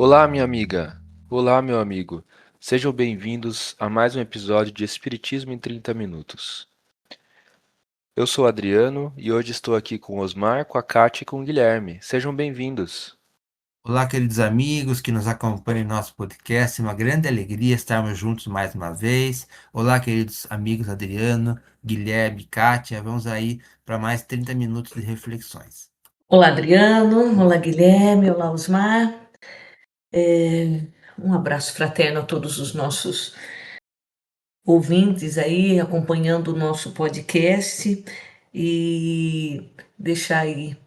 Olá, minha amiga. Olá, meu amigo. Sejam bem-vindos a mais um episódio de Espiritismo em 30 Minutos. Eu sou Adriano e hoje estou aqui com o Osmar, com a Kátia e com o Guilherme. Sejam bem-vindos. Olá, queridos amigos que nos acompanham em nosso podcast. É uma grande alegria estarmos juntos mais uma vez. Olá, queridos amigos Adriano, Guilherme, Kátia. Vamos aí para mais 30 minutos de reflexões. Olá, Adriano. Olá, Guilherme. Olá, Osmar. Um abraço fraterno a todos os nossos ouvintes aí, acompanhando o nosso podcast e deixar aí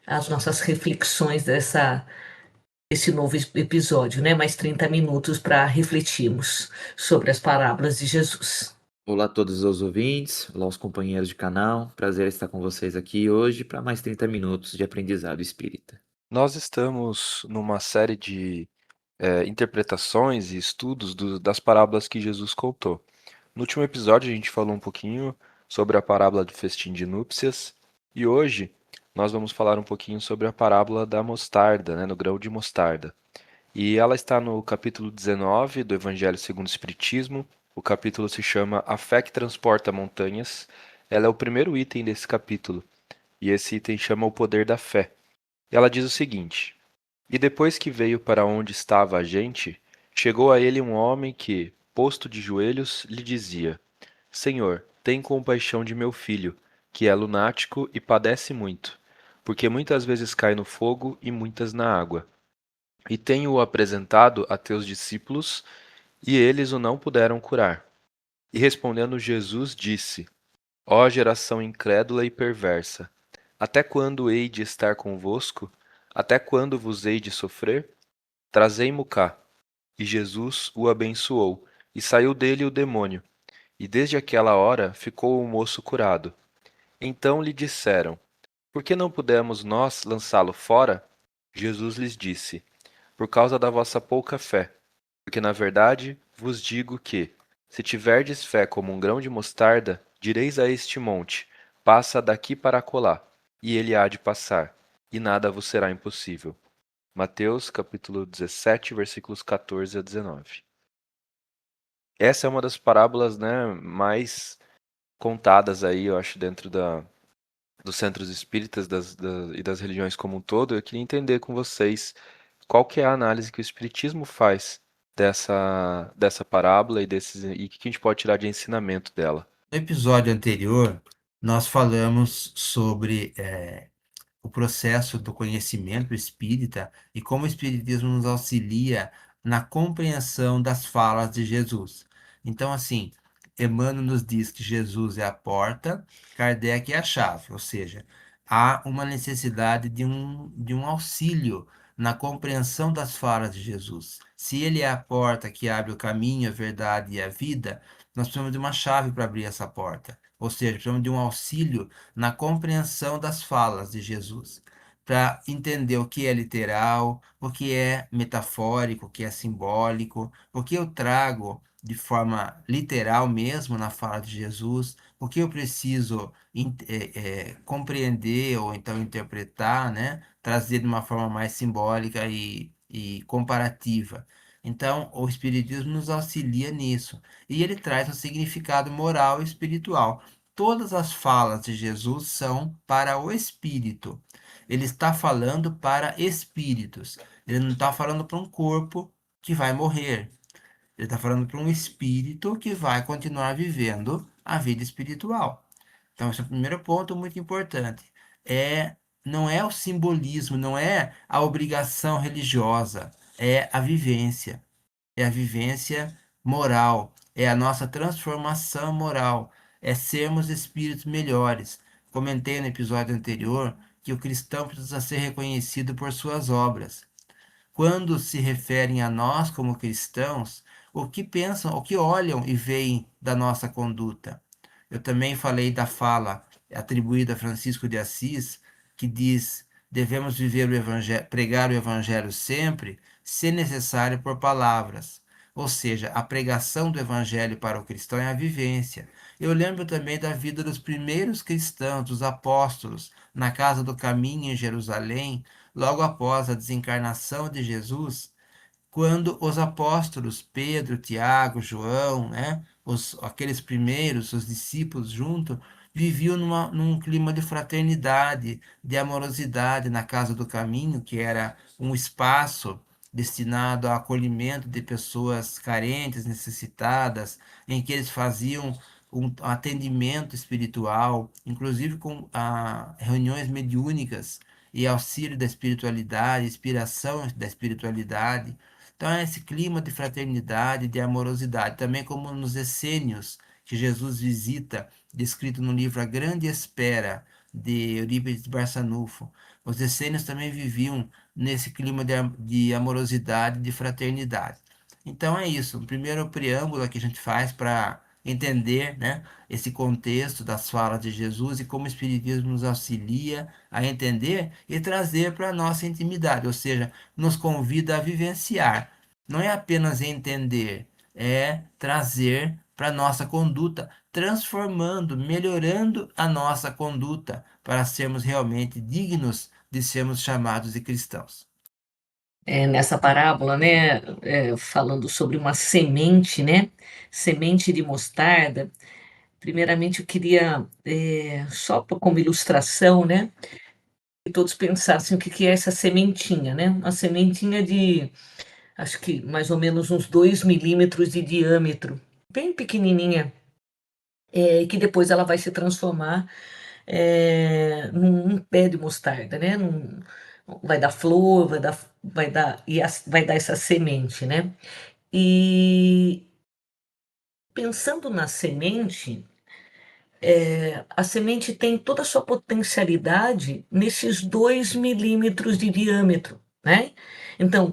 as nossas reflexões desse novo episódio, né? Mais 30 minutos para refletirmos sobre as parábolas de Jesus. Olá a todos os ouvintes, olá os companheiros de canal. Prazer estar com vocês aqui hoje para mais 30 minutos de aprendizado espírita. Nós estamos numa série de interpretações e estudos das parábolas que Jesus contou. No último episódio, a gente falou um pouquinho sobre a parábola do festim de núpcias e hoje nós vamos falar um pouquinho sobre a parábola da mostarda, né, no grão de mostarda. E ela está no capítulo 19 do Evangelho segundo o Espiritismo. O capítulo se chama A Fé que Transporta Montanhas. Ela é o primeiro item desse capítulo e esse item chama O Poder da Fé. E ela diz o seguinte: E depois que veio para onde estava a gente, chegou a ele um homem que, posto de joelhos, lhe dizia: Senhor, tem compaixão de meu filho, que é lunático e padece muito, porque muitas vezes cai no fogo e muitas na água. E tenho-o apresentado a teus discípulos, e eles o não puderam curar. E respondendo Jesus disse: Ó geração incrédula e perversa, até quando hei de estar convosco? Até quando vos hei de sofrer? Trazei-mo cá. E Jesus o abençoou, e saiu dele o demônio. E desde aquela hora ficou o moço curado. Então lhe disseram: Por que não pudemos nós lançá-lo fora? Jesus lhes disse: Por causa da vossa pouca fé. Porque na verdade vos digo que, se tiverdes fé como um grão de mostarda, direis a este monte: Passa daqui para acolá, e ele há de passar, e nada vos será impossível. Mateus capítulo 17, versículos 14 a 19. Essa é uma das parábolas, né, mais contadas aí, eu acho, dentro dos centros espíritas e das religiões como um todo. Eu queria entender com vocês qual que é a análise que o espiritismo faz dessa parábola e o que a gente pode tirar de ensinamento dela. No episódio anterior, nós falamos sobre o processo do conhecimento espírita e como o espiritismo nos auxilia na compreensão das falas de Jesus. Então, assim, Emmanuel nos diz que Jesus é a porta, Kardec é a chave, ou seja, há uma necessidade de um auxílio na compreensão das falas de Jesus. Se ele é a porta que abre o caminho, a verdade e a vida, nós precisamos de uma chave para abrir essa porta. Ou seja, precisamos de um auxílio na compreensão das falas de Jesus, para entender o que é literal, o que é metafórico, o que é simbólico, o que eu trago de forma literal mesmo na fala de Jesus, o que eu preciso compreender ou então interpretar, né? Trazer de uma forma mais simbólica e comparativa. Então, o Espiritismo nos auxilia nisso. E ele traz um significado moral e espiritual. Todas as falas de Jesus são para o espírito. Ele está falando para espíritos. Ele não está falando para um corpo que vai morrer. Ele está falando para um espírito que vai continuar vivendo a vida espiritual. Então, esse é o primeiro ponto muito importante. Não é o simbolismo, não é a obrigação religiosa, é a vivência. É a vivência moral, é a nossa transformação moral, é sermos espíritos melhores. Comentei no episódio anterior que o cristão precisa ser reconhecido por suas obras. Quando se referem a nós como cristãos, o que pensam, o que olham e veem da nossa conduta? Eu também falei da fala atribuída a Francisco de Assis, que diz: devemos viver o evangelho, pregar o evangelho sempre, se necessário por palavras. Ou seja, a pregação do evangelho para o cristão é a vivência. Eu lembro também da vida dos primeiros cristãos, dos apóstolos, na casa do caminho em Jerusalém, logo após a desencarnação de Jesus, quando os apóstolos Pedro, Tiago, João, né, aqueles primeiros, os discípulos juntos, viviam num clima de fraternidade, de amorosidade na Casa do Caminho, que era um espaço destinado ao acolhimento de pessoas carentes, necessitadas, em que eles faziam um atendimento espiritual, inclusive com reuniões mediúnicas e auxílio da espiritualidade, inspiração da espiritualidade. Então, é esse clima de fraternidade, de amorosidade, também como nos essênios que Jesus visita, descrito no livro A Grande Espera, de Eurípides de Barçanufo. Os essênios também viviam nesse clima de amorosidade, de fraternidade. Então é isso, o primeiro preâmbulo que a gente faz para entender, né, esse contexto das falas de Jesus e como o Espiritismo nos auxilia a entender e trazer para a nossa intimidade, ou seja, nos convida a vivenciar. Não é apenas entender, é trazer para a nossa conduta, transformando, melhorando a nossa conduta para sermos realmente dignos de sermos chamados de cristãos. Nessa parábola, né, falando sobre uma semente, né, semente de mostarda. Primeiramente, eu queria, só como ilustração, né, que todos pensassem o que que é essa sementinha, né? Uma sementinha de, acho que mais ou menos uns 2 milímetros de diâmetro, bem pequenininha, que depois ela vai se transformar num pé de mostarda, né? Vai dar flor, vai dar essa semente, né? E pensando na semente, a semente tem toda a sua potencialidade nesses 2 milímetros de diâmetro, né? Então,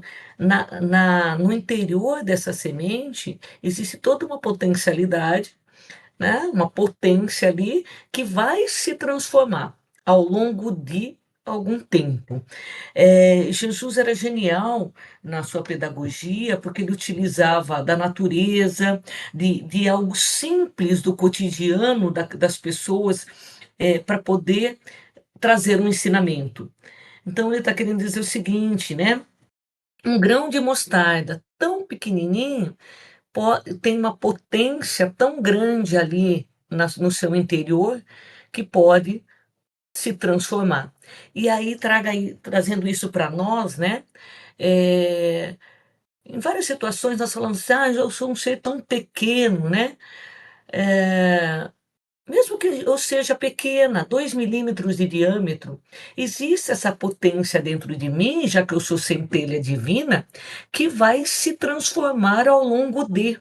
no interior dessa semente, existe toda uma potencialidade, né? Uma potência ali que vai se transformar ao longo de algum tempo. Jesus era genial na sua pedagogia, porque ele utilizava da natureza, de algo simples do cotidiano das pessoas, para poder trazer um ensinamento. Então, ele está querendo dizer o seguinte, né? Um grão de mostarda tão pequenininho tem uma potência tão grande ali no seu interior que pode se transformar. E aí, trazendo isso para nós, né? É, em várias situações nós falamos assim, eu sou um ser tão pequeno, né? É, mesmo que eu seja pequena, 2 milímetros de diâmetro, existe essa potência dentro de mim, já que eu sou centelha divina, que vai se transformar ao longo de,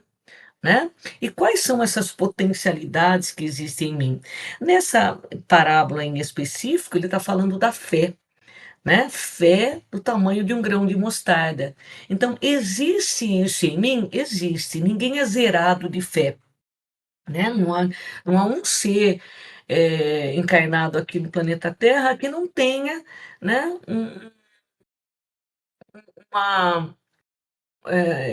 né? E quais são essas potencialidades que existem em mim? Nessa parábola em específico, ele está falando da fé, né? Fé do tamanho de um grão de mostarda. Então, existe isso em mim? Existe. Ninguém é zerado de fé, né? Não há um ser encarnado aqui no planeta Terra que não tenha, né, uma,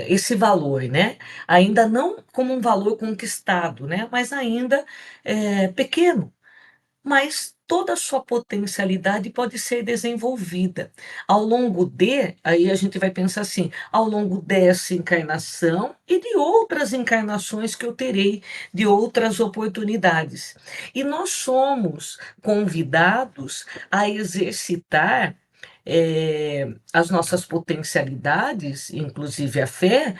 esse valor, né? Ainda não como um valor conquistado, né? Mas ainda pequeno. Mas toda a sua potencialidade pode ser desenvolvida. Ao longo aí a gente vai pensar assim, ao longo dessa encarnação e de outras encarnações que eu terei, de outras oportunidades. E nós somos convidados a exercitar as nossas potencialidades, inclusive a fé,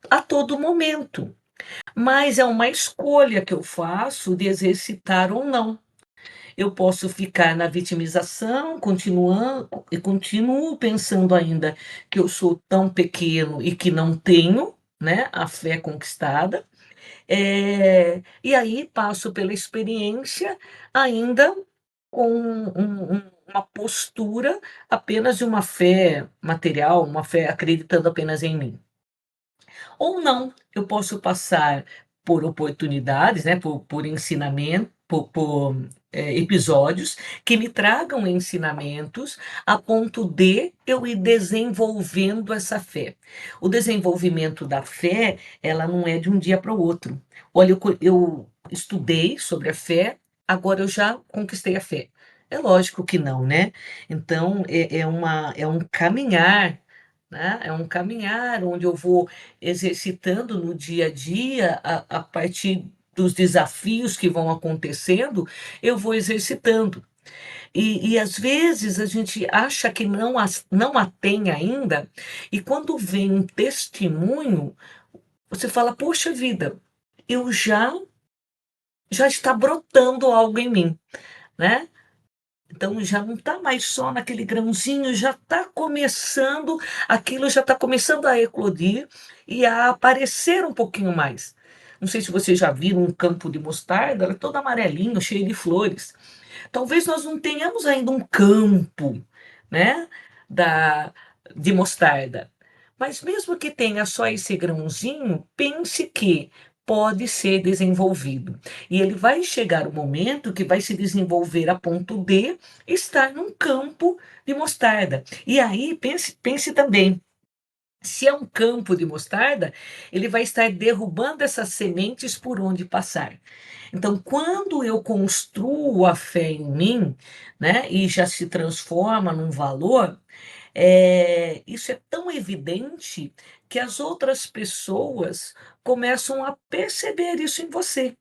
a todo momento. Mas é uma escolha que eu faço de exercitar ou não. Eu posso ficar na vitimização, continuo pensando ainda que eu sou tão pequeno e que não tenho, né, a fé conquistada, e aí passo pela experiência ainda com uma postura apenas de uma fé material, uma fé acreditando apenas em mim. Ou não, eu posso passar por oportunidades, né, por ensinamento, episódios que me tragam ensinamentos a ponto de eu ir desenvolvendo essa fé. O desenvolvimento da fé, ela não é de um dia para o outro. Olha, eu estudei sobre a fé, agora eu já conquistei a fé. É lógico que não, né? Então, é um caminhar né? É um caminhar onde eu vou exercitando no dia a dia, a partir dos desafios que vão acontecendo, eu vou exercitando. E às vezes a gente acha que não a tem ainda, e quando vem um testemunho, você fala: "Poxa vida, eu já está brotando algo em mim", né. Então já não está mais só naquele grãozinho, já está começando, aquilo já está começando a eclodir e a aparecer um pouquinho mais. Não sei se vocês já viram um campo de mostarda, ela é todo amarelinho, cheio de flores. Talvez nós não tenhamos ainda um campo, né, da de mostarda, mas mesmo que tenha só esse grãozinho, pense que pode ser desenvolvido. E ele vai chegar o momento que vai se desenvolver a ponto de estar num campo de mostarda. E aí pense também, se é um campo de mostarda, ele vai estar derrubando essas sementes por onde passar. Então, quando eu construo a fé em mim, né, e já se transforma num valor, isso é tão evidente que as outras pessoas começam a perceber isso em você,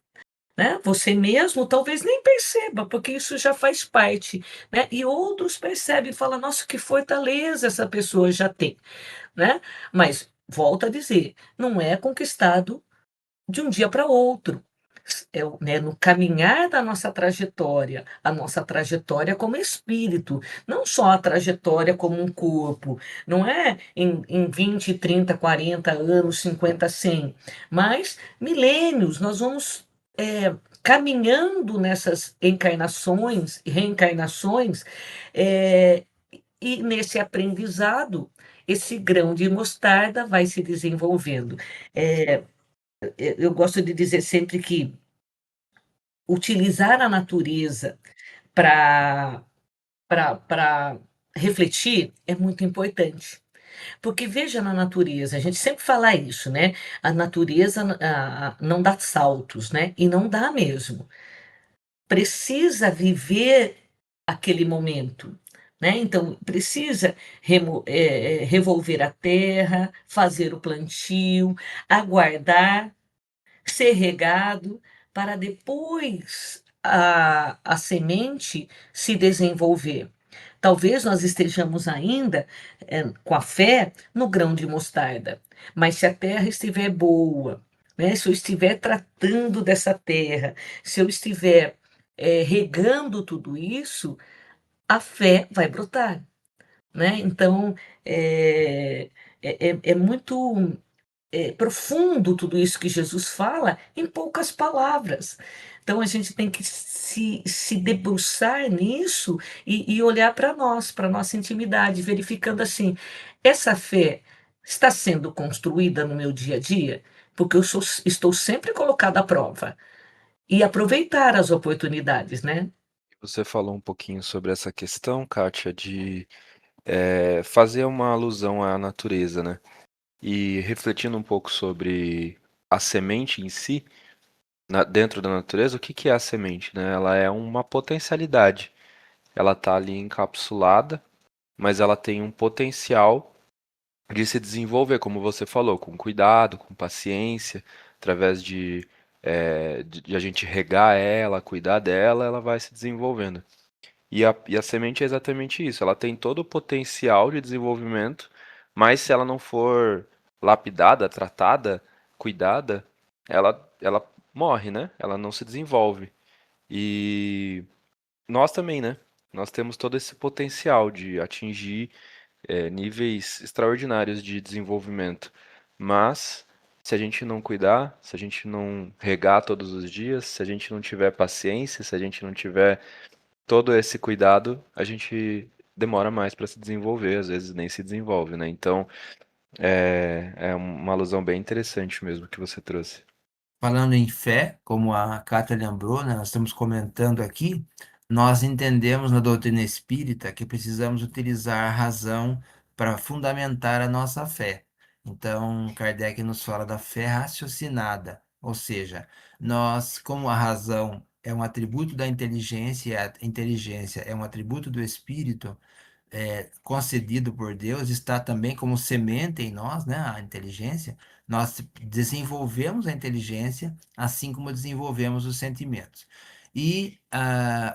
né. Você mesmo talvez nem perceba, porque isso já faz parte, né, e outros percebem e falam: "Nossa, que fortaleza essa pessoa já tem", né. Mas, volto a dizer, não é conquistado de um dia para outro. Né, no caminhar da nossa trajetória, a nossa trajetória como espírito, não só a trajetória como um corpo, não é em 20, 30, 40 anos, 50, 100, mas milênios, nós vamos, caminhando nessas encarnações e reencarnações, eh, e nesse aprendizado, esse grão de mostarda vai se desenvolvendo. Eh eu gosto de dizer sempre que utilizar a natureza para para refletir é muito importante. Porque veja na natureza, a gente sempre fala isso, né, a natureza não dá saltos, né, e não dá mesmo. Precisa viver aquele momento, né, então precisa revolver a terra, fazer o plantio, aguardar ser regado, para depois a semente se desenvolver. Talvez nós estejamos ainda, com a fé no grão de mostarda, mas se a terra estiver boa, né, se eu estiver tratando dessa terra, se eu estiver, regando tudo isso, a fé vai brotar, né. Então, eh, é muito profundo tudo isso que Jesus fala em poucas palavras. Então a gente tem que se debruçar nisso e olhar para nós, para nossa intimidade, verificando assim: essa fé está sendo construída no meu dia a dia? Porque estou sempre colocada à prova. E aproveitar as oportunidades, né. Você falou um pouquinho sobre essa questão, Kátia, de fazer uma alusão à natureza, né? E refletindo um pouco sobre a semente em si, dentro da natureza, o que que é a semente, né? Ela é uma potencialidade. Ela está ali encapsulada, mas ela tem um potencial de se desenvolver, como você falou, com cuidado, com paciência, através de a gente regar ela, cuidar dela, ela vai se desenvolvendo. E a semente é exatamente isso, ela tem todo o potencial de desenvolvimento, mas se ela não for lapidada, tratada, cuidada, ela morre, né? Ela não se desenvolve. E nós também, né? Nós temos todo esse potencial de atingir níveis extraordinários de desenvolvimento. Mas se a gente não cuidar, se a gente não regar todos os dias, se a gente não tiver paciência, se a gente não tiver todo esse cuidado, a gente demora mais para se desenvolver, às vezes nem se desenvolve, né? Então, é uma alusão bem interessante mesmo que você trouxe. Falando em fé, como a Cátia lembrou, né, nós estamos comentando aqui, nós entendemos na doutrina espírita que precisamos utilizar a razão para fundamentar a nossa fé. Então, Kardec nos fala da fé raciocinada, ou seja, nós, como a razão é um atributo da inteligência e a inteligência é um atributo do espírito, concedido por Deus, está também como semente em nós, né? A inteligência. Nós desenvolvemos a inteligência, assim como desenvolvemos os sentimentos. E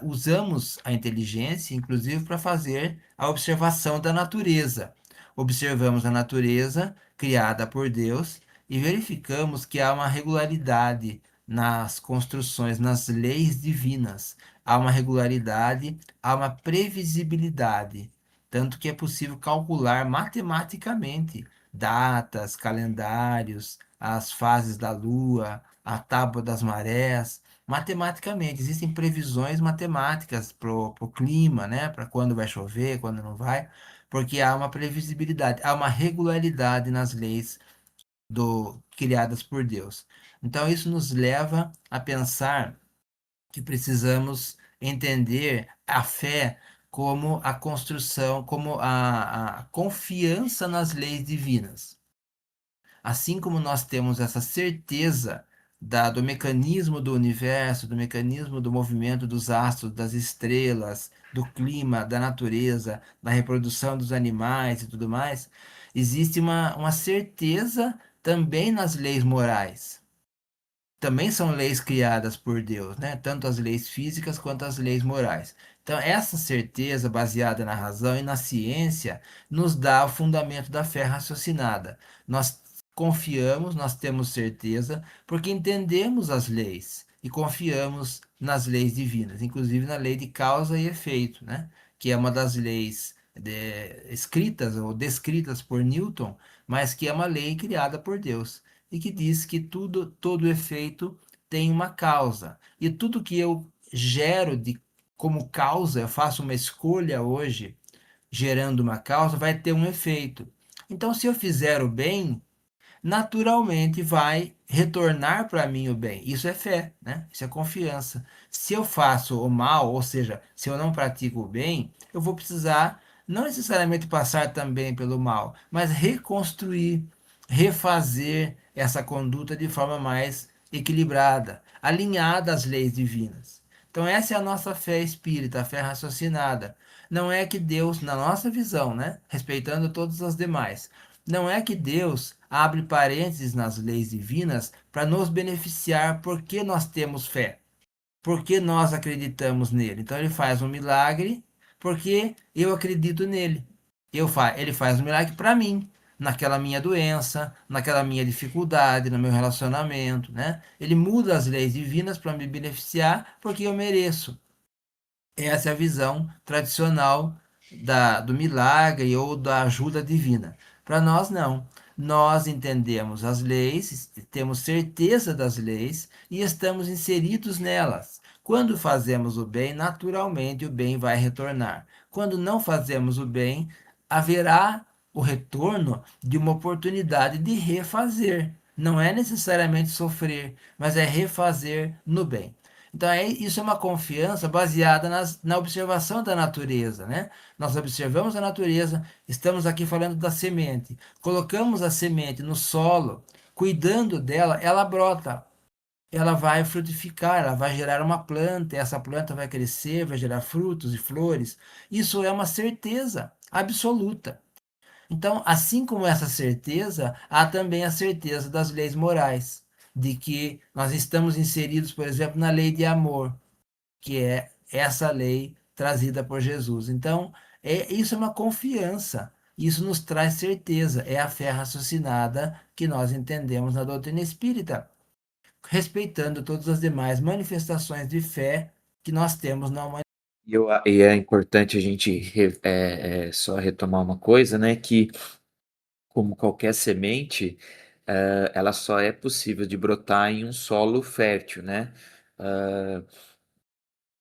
usamos a inteligência, inclusive, para fazer a observação da natureza. Observamos a natureza criada por Deus e verificamos que há uma regularidade nas construções, nas leis divinas. Há uma regularidade, há uma previsibilidade, tanto que é possível calcular matematicamente datas, calendários, as fases da Lua, a tábua das marés. Matematicamente, existem previsões matemáticas para o clima, né? Para quando vai chover, quando não vai, porque há uma previsibilidade, há uma regularidade nas leis criadas por Deus. Então, isso nos leva a pensar que precisamos entender a fé como a construção, como a confiança nas leis divinas. Assim como nós temos essa certeza do mecanismo do universo, do mecanismo do movimento dos astros, das estrelas, do clima, da natureza, da reprodução dos animais e tudo mais, existe uma certeza também nas leis morais. Também são leis criadas por Deus, né? Tanto as leis físicas quanto as leis morais. Então, essa certeza baseada na razão e na ciência nos dá o fundamento da fé raciocinada. Nós confiamos, nós temos certeza, porque entendemos as leis e confiamos nas leis divinas, inclusive na lei de causa e efeito, né? Que é uma das leis escritas ou descritas por Newton, mas que é uma lei criada por Deus e que diz que todo efeito tem uma causa. E tudo que eu gero como causa, eu faço uma escolha hoje, gerando uma causa, vai ter um efeito. Então, se eu fizer o bem, naturalmente vai retornar para mim o bem. Isso é fé, né? Isso é confiança. Se eu faço o mal, ou seja, se eu não pratico o bem, eu vou precisar não necessariamente passar também pelo mal, mas reconstruir, refazer essa conduta de forma mais equilibrada, alinhada às leis divinas. Então essa é a nossa fé espírita, a fé raciocinada. Não é que Deus, na nossa visão, né, respeitando todas as demais, não é que Deus abre parênteses nas leis divinas para nos beneficiar porque nós temos fé, porque nós acreditamos nele. Então ele faz um milagre porque eu acredito nele. Ele faz um milagre para mim, naquela minha doença, naquela minha dificuldade, no meu relacionamento, né? Ele muda as leis divinas para me beneficiar porque eu mereço. Essa é a visão tradicional do milagre ou da ajuda divina. Para nós, não. Nós entendemos as leis, temos certeza das leis e estamos inseridos nelas. Quando fazemos o bem, naturalmente o bem vai retornar. Quando não fazemos o bem, haverá o retorno de uma oportunidade de refazer. Não é necessariamente sofrer, mas é refazer no bem. Então, isso é uma confiança baseada na observação da natureza, né? Nós observamos a natureza, estamos aqui falando da semente, colocamos a semente no solo, cuidando dela, ela brota, ela vai frutificar, ela vai gerar uma planta, e essa planta vai crescer, vai gerar frutos e flores. Isso é uma certeza absoluta. Então, assim como essa certeza, há também a certeza das leis morais, de que nós estamos inseridos, por exemplo, na lei de amor, que é essa lei trazida por Jesus. Então, isso é uma confiança, isso nos traz certeza, é a fé raciocinada que nós entendemos na doutrina espírita, respeitando todas as demais manifestações de fé que nós temos na humanidade. E é importante a gente só retomar uma coisa, né? Que, como qualquer semente, ela só é possível de brotar em um solo fértil, né? Ah,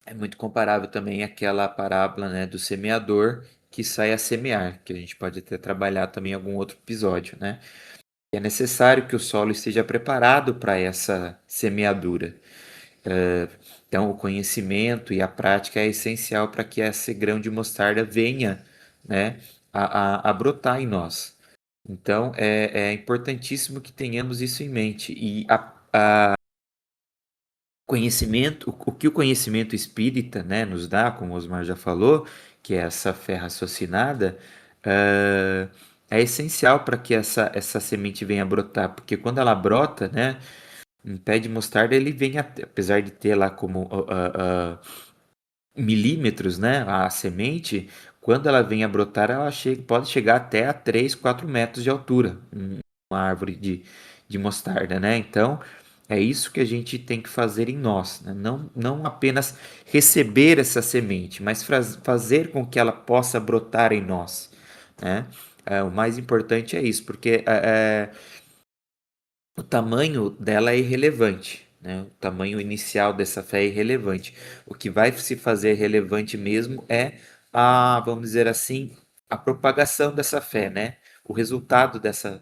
é muito comparável também àquela parábola, né, do semeador que sai a semear, que a gente pode até trabalhar também em algum outro episódio, né? É necessário que o solo esteja preparado para essa semeadura. Então, o conhecimento e a prática é essencial para que esse grão de mostarda venha, né, a brotar em nós. Então, é importantíssimo que tenhamos isso em mente. E conhecimento, o que o conhecimento espírita, né, nos dá, como o Osmar já falou, que é essa fé raciocinada, é essencial para que essa semente venha a brotar, porque quando ela brota, né, um pé de mostarda, ele vem, apesar de ter lá como milímetros, né, a semente, quando ela vem a brotar, ela pode chegar até a 3, 4 metros de altura, uma árvore de mostarda, né? Então, é isso que a gente tem que fazer em nós, né? Não apenas receber essa semente, mas fazer com que ela possa brotar em nós, né? O mais importante é isso, porque o tamanho dela é irrelevante, né? O tamanho inicial dessa fé é irrelevante. O que vai se fazer relevante mesmo é vamos dizer assim, a propagação dessa fé, né? O resultado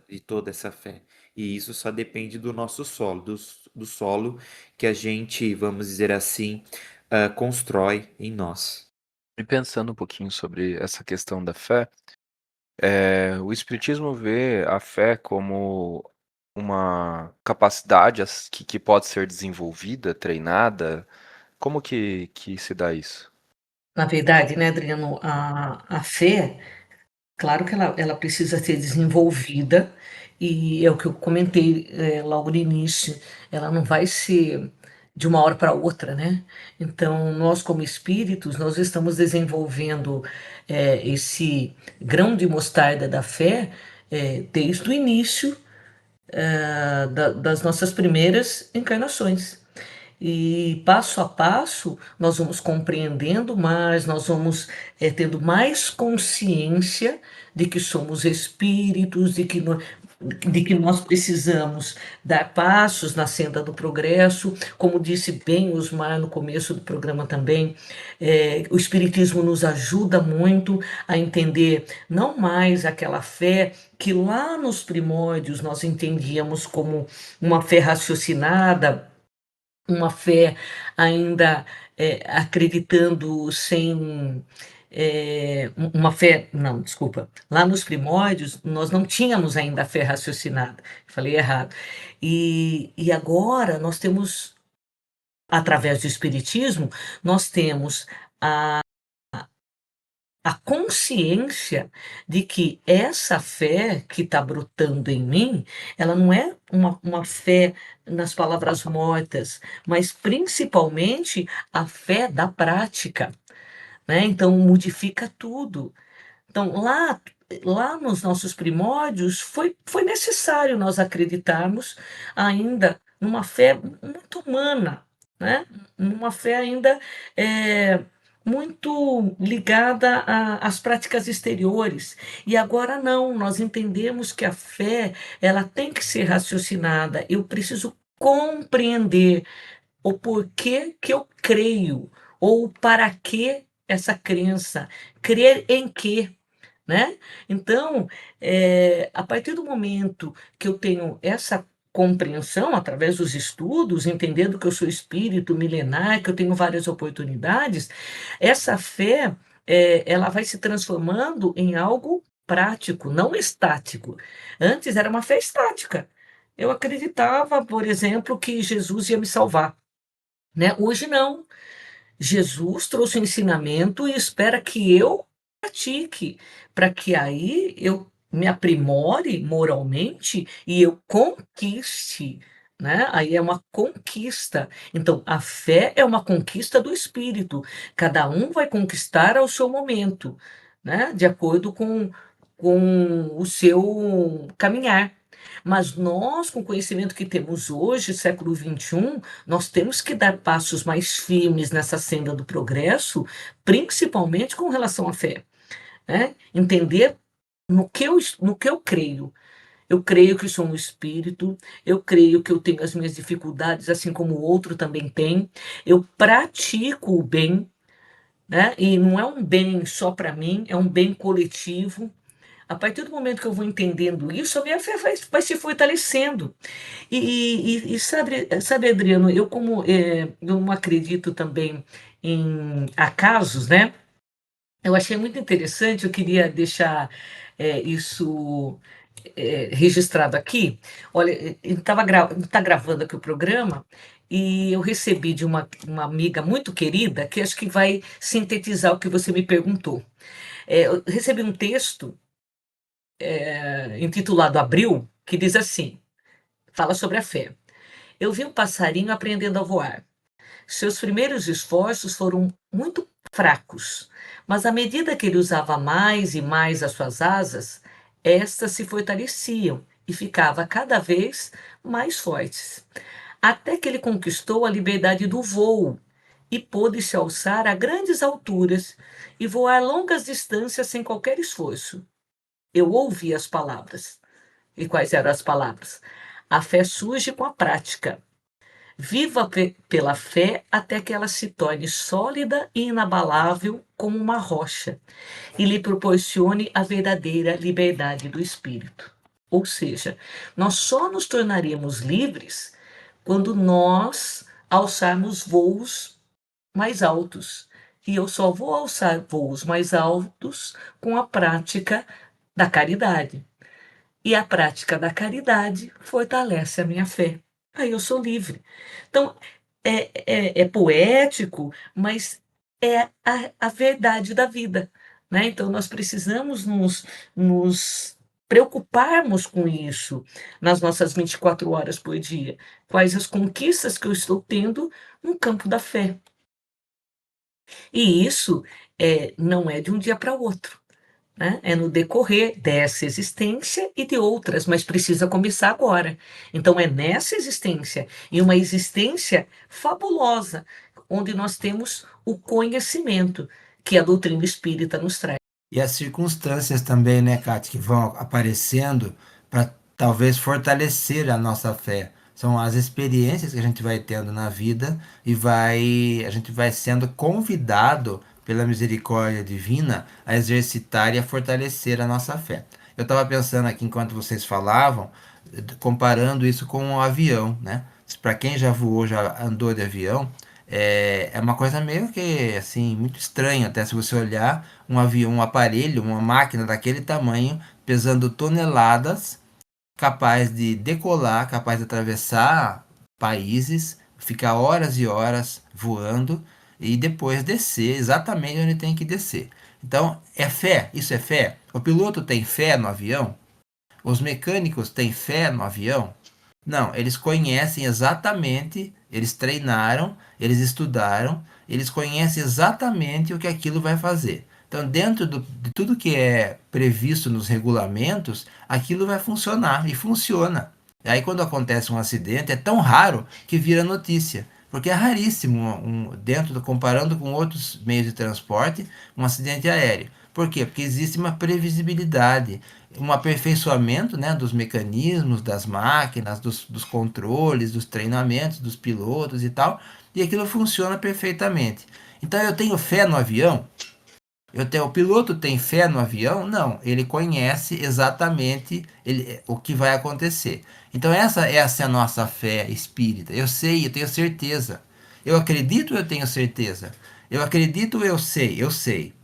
de toda essa fé. E isso só depende do nosso solo, do solo que a gente, vamos dizer assim, constrói em nós. E pensando um pouquinho sobre essa questão da fé, o Espiritismo vê a fé como uma capacidade que pode ser desenvolvida, treinada. Como que se dá isso? Na verdade, né, Adriano, a fé, claro que ela precisa ser desenvolvida, e é o que eu comentei logo no início, ela não vai ser de uma hora para outra, né? Então, nós como espíritos, nós estamos desenvolvendo esse grão de mostarda da fé desde o início das nossas primeiras encarnações. E passo a passo nós vamos compreendendo mais, nós vamos tendo mais consciência de que somos espíritos, de que nós precisamos dar passos na senda do progresso. Como disse bem Osmar no começo do programa também, o Espiritismo nos ajuda muito a entender não mais aquela fé que lá nos primórdios nós entendíamos como uma fé raciocinada, uma fé ainda acreditando sem. Uma fé, não, desculpa. Lá nos primórdios, nós não tínhamos ainda a fé raciocinada. Falei errado. E agora nós temos, através do Espiritismo, nós temos a consciência de que essa fé que está brotando em mim, ela não é uma fé nas palavras mortas, mas principalmente a fé da prática, né? Então modifica tudo. Então, lá nos nossos primórdios, foi necessário nós acreditarmos ainda numa fé muito humana, né? Numa fé ainda muito ligada às práticas exteriores. E agora não, nós entendemos que a fé, ela tem que ser raciocinada. Eu preciso compreender o porquê que eu creio, ou para que essa crença, crer em quê, né? Então, a partir do momento que eu tenho essa compreensão através dos estudos, entendendo que eu sou espírito milenar, que eu tenho várias oportunidades, essa fé, ela vai se transformando em algo prático, não estático. Antes era uma fé estática. Eu acreditava, por exemplo, que Jesus ia me salvar, né? Hoje não. Jesus trouxe o ensinamento e espera que eu pratique, para que aí eu me aprimore moralmente e eu conquiste, né? Aí é uma conquista. Então, a fé é uma conquista do espírito. Cada um vai conquistar ao seu momento, né? De acordo com o seu caminhar. Mas nós, com o conhecimento que temos hoje, século XXI, nós temos que dar passos mais firmes nessa senda do progresso, principalmente com relação à fé, né? Entender no que eu creio. Eu creio que sou um espírito, eu creio que eu tenho as minhas dificuldades, assim como o outro também tem. Eu pratico o bem, né? E não é um bem só para mim, é um bem coletivo. A partir do momento que eu vou entendendo isso, a minha fé vai se fortalecendo. E sabe, Adriano, eu como eu não acredito também em acasos, né? Eu achei muito interessante, eu queria deixar isso registrado aqui. Olha, está gravando aqui o programa, e eu recebi de uma amiga muito querida, que acho que vai sintetizar o que você me perguntou. Eu recebi um texto, intitulado Abril, que diz assim, fala sobre a fé. Eu vi um passarinho aprendendo a voar. Seus primeiros esforços foram muito fracos, mas à medida que ele usava mais e mais as suas asas, estas se fortaleciam e ficavam cada vez mais fortes, até que ele conquistou a liberdade do voo e pôde se alçar a grandes alturas e voar longas distâncias sem qualquer esforço. Eu ouvi as palavras. E quais eram as palavras? A fé surge com a prática. Viva pela fé até que ela se torne sólida e inabalável como uma rocha e lhe proporcione a verdadeira liberdade do espírito. Ou seja, nós só nos tornaremos livres quando nós alçarmos voos mais altos. E eu só vou alçar voos mais altos com a prática da caridade. E a prática da caridade fortalece a minha fé. Aí eu sou livre. Então, é poético, mas é a verdade da vida, né? Então, nós precisamos nos preocuparmos com isso nas nossas 24 horas por dia. Quais as conquistas que eu estou tendo no campo da fé. E isso não é de um dia para o outro, né? É no decorrer dessa existência e de outras, mas precisa começar agora. Então, é nessa existência, e uma existência fabulosa, onde nós temos o conhecimento que a doutrina espírita nos traz. E as circunstâncias também, né, Kátia, que vão aparecendo para talvez fortalecer a nossa fé. São as experiências que a gente vai tendo na vida e a gente vai sendo convidado pela misericórdia divina a exercitar e a fortalecer a nossa fé. Eu estava pensando aqui enquanto vocês falavam, comparando isso com um avião, né? Para quem já voou, já andou de avião, é uma coisa meio que assim muito estranha até se você olhar um avião, um aparelho, uma máquina daquele tamanho, pesando toneladas, capaz de decolar, capaz de atravessar países, ficar horas e horas voando e depois descer exatamente onde tem que descer. Então, é fé, isso é fé. O piloto tem fé no avião? Os mecânicos têm fé no avião? Não, eles conhecem exatamente, eles treinaram, eles estudaram, eles conhecem exatamente o que aquilo vai fazer. Então, dentro de tudo que é previsto nos regulamentos, aquilo vai funcionar e funciona. E aí, quando acontece um acidente, é tão raro que vira notícia, porque é raríssimo, comparando com outros meios de transporte, um acidente aéreo. Por quê? Porque existe uma previsibilidade, um aperfeiçoamento, né, dos mecanismos, das máquinas, dos controles, dos treinamentos, dos pilotos e tal, e aquilo funciona perfeitamente. Então eu tenho fé no avião? O piloto tem fé no avião? Não, ele conhece exatamente o que vai acontecer. Então essa é a nossa fé espírita. Eu sei, eu tenho certeza. Eu acredito, eu tenho certeza. Eu acredito, eu sei, eu sei.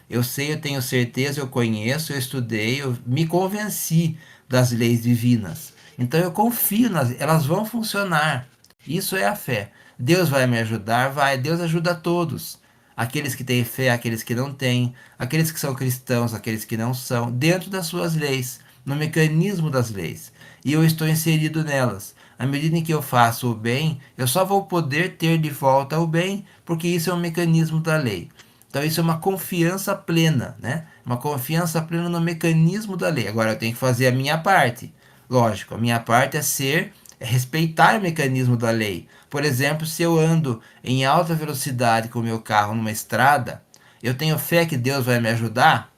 Eu sei, eu tenho certeza, eu conheço, eu estudei, eu me convenci das leis divinas. Então eu confio elas vão funcionar. Isso é a fé. Deus vai me ajudar, vai, Deus ajuda a todos. Aqueles que têm fé, aqueles que não têm, aqueles que são cristãos, aqueles que não são, dentro das suas leis, no mecanismo das leis. E eu estou inserido nelas. À medida em que eu faço o bem, eu só vou poder ter de volta o bem, porque isso é um mecanismo da lei. Então isso é uma confiança plena, né? Uma confiança plena no mecanismo da lei. Agora eu tenho que fazer a minha parte. Lógico, a minha parte é respeitar o mecanismo da lei. Por exemplo, se eu ando em alta velocidade com o meu carro numa estrada, eu tenho fé que Deus vai me ajudar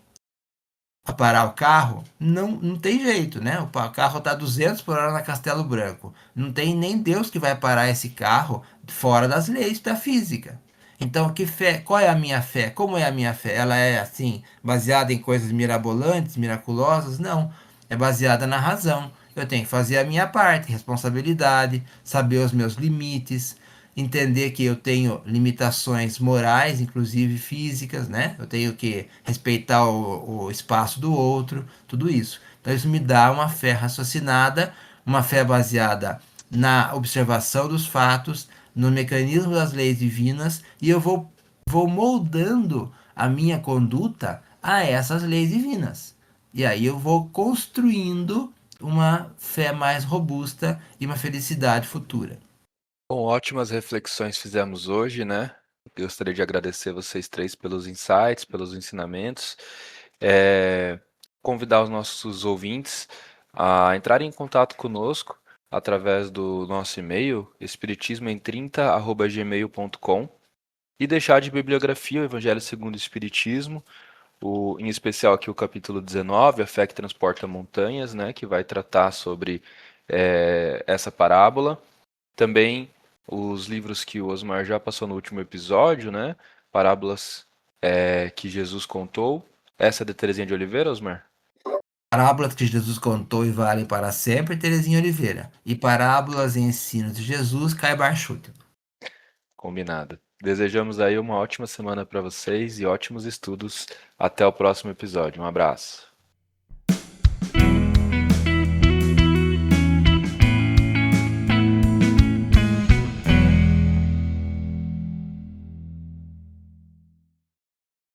a parar o carro? Não, não tem jeito, né? O carro está 200 por hora na Castelo Branco. Não tem nem Deus que vai parar esse carro fora das leis da física. Então, que fé? Qual é a minha fé? Como é a minha fé? Ela é assim, baseada em coisas mirabolantes, miraculosas? Não. É baseada na razão. Eu tenho que fazer a minha parte, responsabilidade, saber os meus limites, entender que eu tenho limitações morais, inclusive físicas, né? Eu tenho que respeitar o espaço do outro, tudo isso. Então, isso me dá uma fé raciocinada, uma fé baseada na observação dos fatos, no mecanismo das leis divinas e eu vou moldando a minha conduta a essas leis divinas. E aí eu vou construindo uma fé mais robusta e uma felicidade futura. Bom, ótimas reflexões fizemos hoje, né? Gostaria de agradecer vocês três pelos insights, pelos ensinamentos. É, Convidar os nossos ouvintes a entrarem em contato conosco através do nosso e-mail, espiritismoem30@gmail.com, e deixar de bibliografia o Evangelho segundo o Espiritismo, em especial aqui o capítulo 19, A Fé que Transporta Montanhas, né? Que vai tratar sobre essa parábola. Também os livros que o Osmar já passou no último episódio, né? Parábolas que Jesus contou. Essa é de Terezinha de Oliveira, Osmar? Parábolas que Jesus contou e valem para sempre, Terezinha Oliveira. E parábolas e ensinos de Jesus, Caio Barchuto. Combinado. Desejamos aí uma ótima semana para vocês e ótimos estudos. Até o próximo episódio. Um abraço.